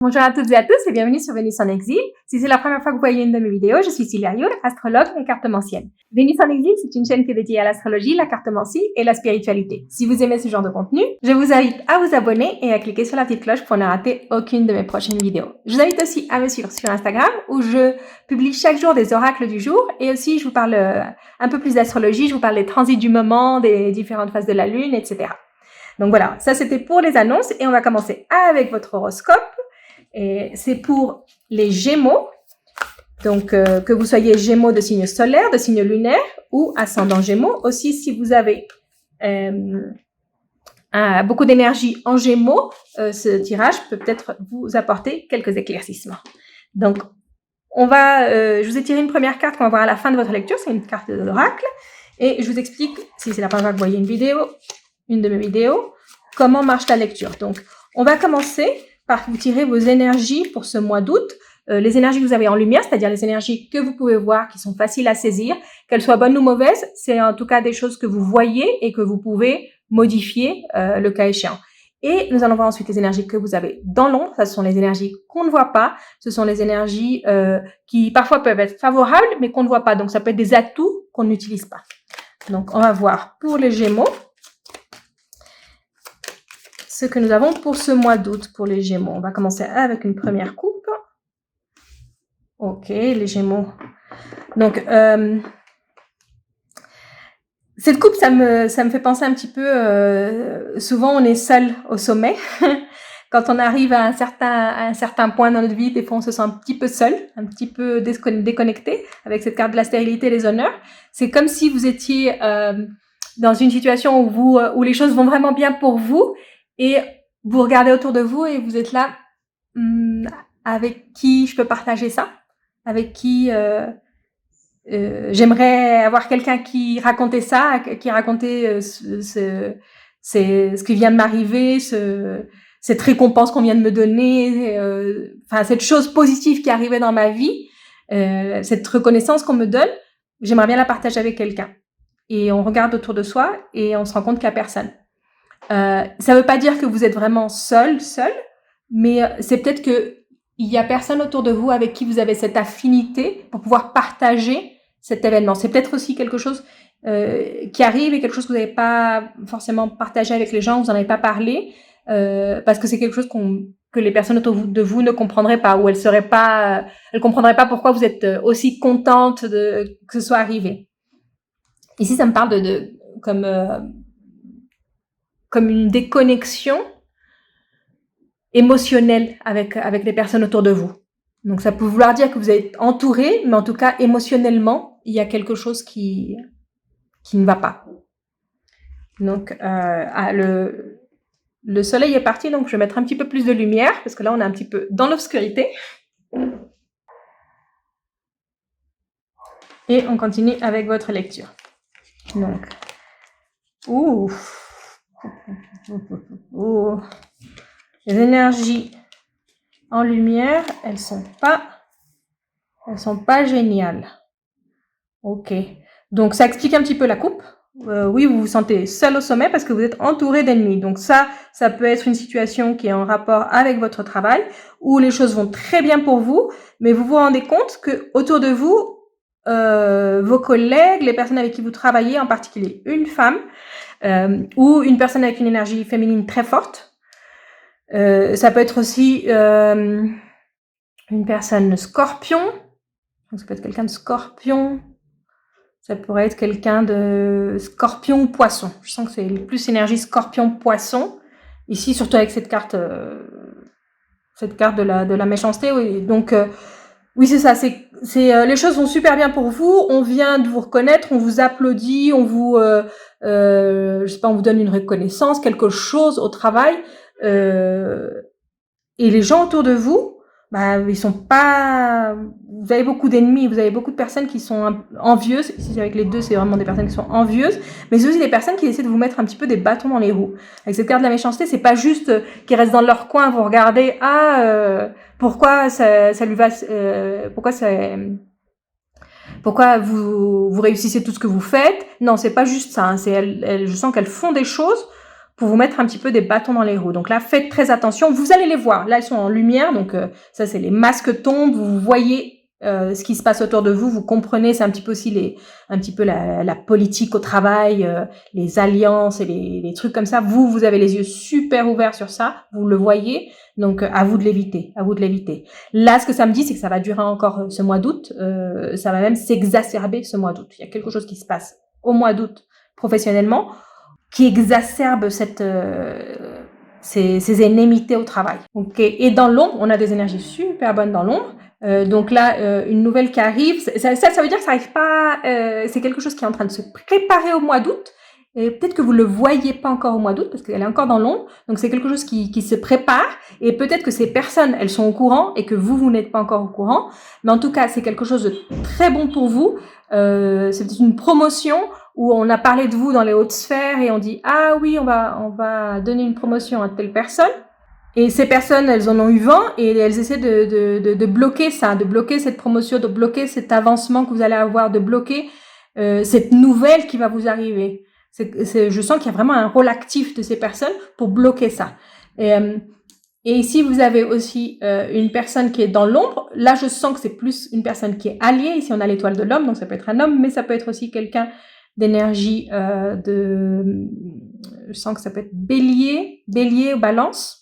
Bonjour à toutes et à tous et bienvenue sur Vénus en exil. Si c'est la première fois que vous voyez une de mes vidéos, je suis Sylvia Your, astrologue et cartomancienne. Vénus en exil, c'est une chaîne qui est dédiée à l'astrologie, la cartomancie et la spiritualité. Si vous aimez ce genre de contenu, je vous invite à vous abonner et à cliquer sur la petite cloche pour ne rater aucune de mes prochaines vidéos. Je vous invite aussi à me suivre sur Instagram où je publie chaque jour des oracles du jour et aussi je vous parle un peu plus d'astrologie, je vous parle des transits du moment, des différentes phases de la lune, etc. Donc voilà, ça c'était pour les annonces et on va commencer avec votre horoscope. Et c'est pour les Gémeaux, donc que vous soyez Gémeaux de signe solaire, de signe lunaire ou ascendant Gémeaux. Aussi, si vous avez beaucoup d'énergie en Gémeaux, ce tirage peut peut-être vous apporter quelques éclaircissements. Donc, je vous ai tiré une première carte qu'on va voir à la fin de votre lecture, c'est une carte de l'oracle, et je vous explique, si c'est la première fois que vous voyez une de mes vidéos, comment marche la lecture. Donc, on va commencer par vous tirer vos énergies pour ce mois d'août, les énergies que vous avez en lumière, c'est-à-dire les énergies que vous pouvez voir, qui sont faciles à saisir, qu'elles soient bonnes ou mauvaises, c'est en tout cas des choses que vous voyez et que vous pouvez modifier le cas échéant. Et nous allons voir ensuite les énergies que vous avez dans l'ombre, ce sont les énergies qu'on ne voit pas, ce sont les énergies qui parfois peuvent être favorables mais qu'on ne voit pas, donc ça peut être des atouts qu'on n'utilise pas. Donc on va voir pour les Gémeaux ce que nous avons pour ce mois d'août pour les Gémeaux. On va commencer avec une première coupe. Ok, les Gémeaux. Donc, cette coupe, ça me fait penser un petit peu, souvent on est seul au sommet. Quand on arrive à un certain point dans notre vie, des fois on se sent un petit peu seul, un petit peu déconnecté avec cette carte de la stérilité et les honneurs. C'est comme si vous étiez dans une situation où les choses vont vraiment bien pour vous, et vous regardez autour de vous et vous êtes là, avec qui je peux partager ça? Avec qui j'aimerais avoir quelqu'un qui racontait ça, qui racontait ce qui vient de m'arriver, cette récompense qu'on vient de me donner, cette chose positive qui arrivait dans ma vie, cette reconnaissance qu'on me donne, j'aimerais bien la partager avec quelqu'un. Et on regarde autour de soi et on se rend compte qu'il n'y a personne. Ça veut pas dire que vous êtes vraiment seul, mais c'est peut-être que il y a personne autour de vous avec qui vous avez cette affinité pour pouvoir partager cet événement. C'est peut-être aussi quelque chose qui arrive et quelque chose que vous n'avez pas forcément partagé avec les gens, vous n'en avez pas parlé, parce que c'est quelque chose que les personnes autour de vous ne comprendraient pas, ou elles comprendraient pas pourquoi vous êtes aussi contente que ce soit arrivé. Ici, ça me parle comme une déconnexion émotionnelle avec les personnes autour de vous. Donc ça peut vouloir dire que vous êtes entouré, mais en tout cas émotionnellement, il y a quelque chose qui ne va pas. Donc le soleil est parti, donc je vais mettre un petit peu plus de lumière, parce que là on est un petit peu dans l'obscurité. Et on continue avec votre lecture. Donc, les énergies en lumière, elles sont pas géniales. Ok. Donc, ça explique un petit peu la coupe. Oui, vous vous sentez seul au sommet parce que vous êtes entouré d'ennemis. Donc ça peut être une situation qui est en rapport avec votre travail, où les choses vont très bien pour vous, mais vous vous rendez compte que autour de vous, vos collègues, les personnes avec qui vous travaillez, en particulier une femme, ou une personne avec une énergie féminine très forte. Ça peut être aussi une personne scorpion. Donc ça peut être quelqu'un de scorpion. Ça pourrait être quelqu'un de scorpion ou poisson. Je sens que c'est plus énergie scorpion-poisson. Ici, surtout avec cette carte de la méchanceté. Oui. Donc, oui, c'est ça. Les choses vont super bien pour vous. On vient de vous reconnaître, on vous applaudit, on vous, je sais pas, on vous donne une reconnaissance, quelque chose au travail. Et les gens autour de vous, ils sont pas. Vous avez beaucoup d'ennemis, vous avez beaucoup de personnes qui sont envieuses. Ici, avec les deux, c'est vraiment des personnes qui sont envieuses, mais c'est aussi des personnes qui essaient de vous mettre un petit peu des bâtons dans les roues. Avec cette carte de la méchanceté, c'est pas juste qu'ils restent dans leur coin, vous regardez, pourquoi ça lui va, pourquoi vous réussissez tout ce que vous faites. Non, c'est pas juste ça. Hein. Je sens qu'elles font des choses pour vous mettre un petit peu des bâtons dans les roues. Donc là, faites très attention. Vous allez les voir. Là, elles sont en lumière. Donc ça, c'est les masques tombent. Vous voyez ce qui se passe autour de vous. Vous comprenez. C'est un petit peu aussi un petit peu la politique au travail, les alliances et les trucs comme ça. Vous avez les yeux super ouverts sur ça. Vous le voyez. Donc à vous de l'éviter. À vous de l'éviter. Là, ce que ça me dit, c'est que ça va durer encore ce mois d'août. Ça va même s'exacerber ce mois d'août. Il y a quelque chose qui se passe au mois d'août professionnellement, qui exacerbe ces indemnités au travail. Okay. Et dans l'ombre, on a des énergies super bonnes dans l'ombre. Donc là, une nouvelle qui arrive, ça veut dire que ça arrive pas, c'est quelque chose qui est en train de se préparer au mois d'août. Et peut-être que vous le voyez pas encore au mois d'août parce qu'elle est encore dans l'ombre. Donc c'est quelque chose qui se prépare. Et peut-être que ces personnes, elles sont au courant et que vous n'êtes pas encore au courant. Mais en tout cas, c'est quelque chose de très bon pour vous. C'est peut-être une promotion où on a parlé de vous dans les hautes sphères et on dit ah oui, on va donner une promotion à telle personne. Et ces personnes, elles en ont eu vent et elles essaient de bloquer ça, de bloquer cette promotion, de bloquer cet avancement que vous allez avoir, de bloquer cette nouvelle qui va vous arriver. Je sens qu'il y a vraiment un rôle actif de ces personnes pour bloquer ça. Et ici, vous avez aussi une personne qui est dans l'ombre. Là, je sens que c'est plus une personne qui est alliée. Ici, on a l'étoile de l'homme, donc ça peut être un homme, mais ça peut être aussi quelqu'un d'énergie je sens que ça peut être bélier ou balance.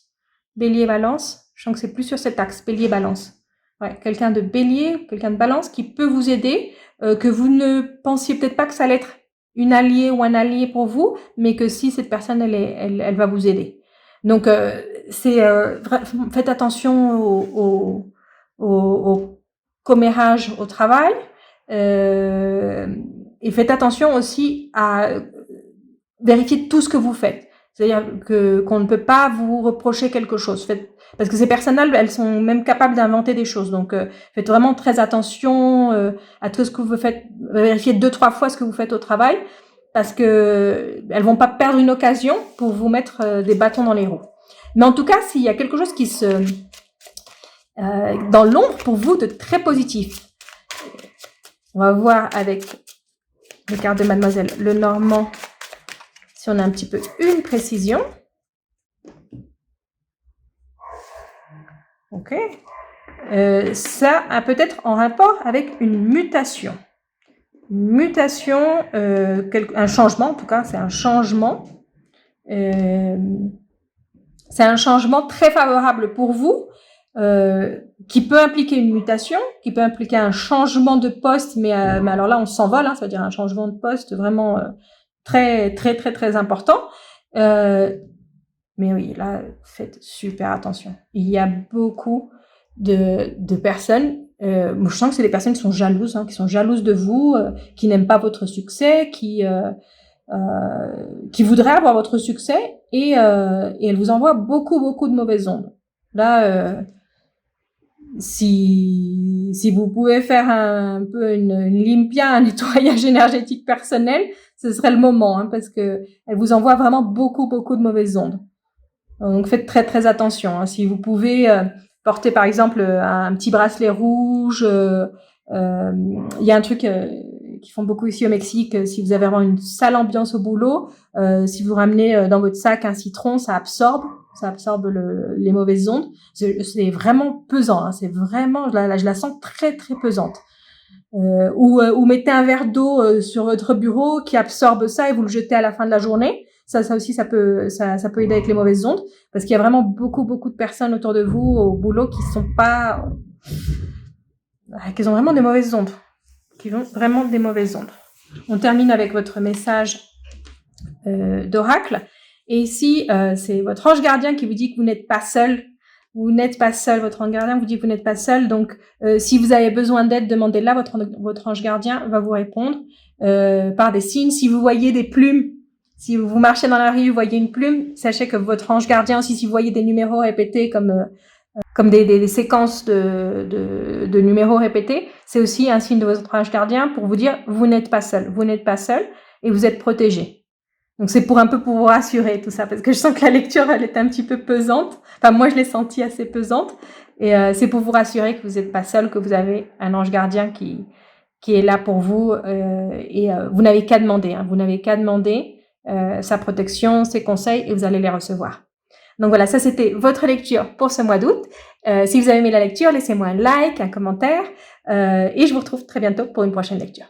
Bélier, balance. Je sens que c'est plus sur cet axe, bélier, balance. Ouais, quelqu'un de bélier, quelqu'un de balance qui peut vous aider, que vous ne pensiez peut-être pas que ça allait être une alliée ou un allié pour vous, mais que si cette personne, elle va vous aider. Donc, faites attention au commérage au travail, et faites attention aussi à vérifier tout ce que vous faites. C'est-à-dire qu'on ne peut pas vous reprocher quelque chose. Parce que ces personnes-là, elles sont même capables d'inventer des choses. Donc, faites vraiment très attention à tout ce que vous faites. Vérifiez 2-3 fois ce que vous faites au travail, parce que elles vont pas perdre une occasion pour vous mettre des bâtons dans les roues. Mais en tout cas, s'il y a quelque chose qui dans l'ombre pour vous de très positif, on va voir avec les cartes de Mademoiselle Lenormand si on a un petit peu une précision. Ok. Ça a peut-être en rapport avec une mutation. Une mutation, un changement, en tout cas, c'est un changement. C'est un changement très favorable pour vous, qui peut impliquer une mutation, qui peut impliquer un changement de poste, mais alors là, on s'envole, hein, ça veut dire un changement de poste vraiment très, très, très, très important. Mais oui, là, faites super attention. Il y a beaucoup de personnes, moi je sens que c'est des personnes qui sont jalouses, hein, qui sont jalouses de vous, qui n'aiment pas votre succès, qui voudraient avoir votre succès et elles vous envoient beaucoup, beaucoup de mauvaises ondes. Là, si vous pouvez faire un peu une limpia, un nettoyage énergétique personnel, ce serait le moment, hein, parce que elle vous envoie vraiment beaucoup, beaucoup de mauvaises ondes. Donc faites très, très attention. Hein. Si vous pouvez porter par exemple un petit bracelet rouge, il y a un truc qu'ils font beaucoup ici au Mexique, si vous avez vraiment une sale ambiance au boulot, si vous ramenez dans votre sac un citron, ça absorbe les mauvaises ondes. C'est vraiment pesant, hein, c'est vraiment, je la sens très très pesante. Ou mettez un verre d'eau sur votre bureau qui absorbe ça et vous le jetez à la fin de la journée. Ça aussi, ça peut aider avec les mauvaises ondes, parce qu'il y a vraiment beaucoup, beaucoup de personnes autour de vous au boulot qui ont vraiment des mauvaises ondes, qui ont vraiment des mauvaises ondes. On termine avec votre message d'oracle. Et ici, c'est votre ange gardien qui vous dit que vous n'êtes pas seul. Vous n'êtes pas seul. Votre ange gardien vous dit que vous n'êtes pas seul. Donc, si vous avez besoin d'aide, demandez-la. Votre ange gardien va vous répondre par des signes. Si vous voyez des plumes, si vous marchez dans la rue, vous voyez une plume, sachez que votre ange gardien aussi, si vous voyez des numéros répétés comme des séquences de numéros répétés, c'est aussi un signe de votre ange gardien pour vous dire vous n'êtes pas seul. Vous n'êtes pas seul et vous êtes protégé. Donc c'est pour vous rassurer tout ça, parce que je sens que la lecture elle est un petit peu pesante. Enfin moi je l'ai sentie assez pesante, et c'est pour vous rassurer que vous n'êtes pas seul, que vous avez un ange gardien qui est là pour vous, et vous n'avez qu'à demander. Hein, vous n'avez qu'à demander. sa protection, ses conseils, et vous allez les recevoir. Donc voilà, ça c'était votre lecture pour ce mois d'août. Si vous avez aimé la lecture, laissez-moi un like, un commentaire, et je vous retrouve très bientôt pour une prochaine lecture.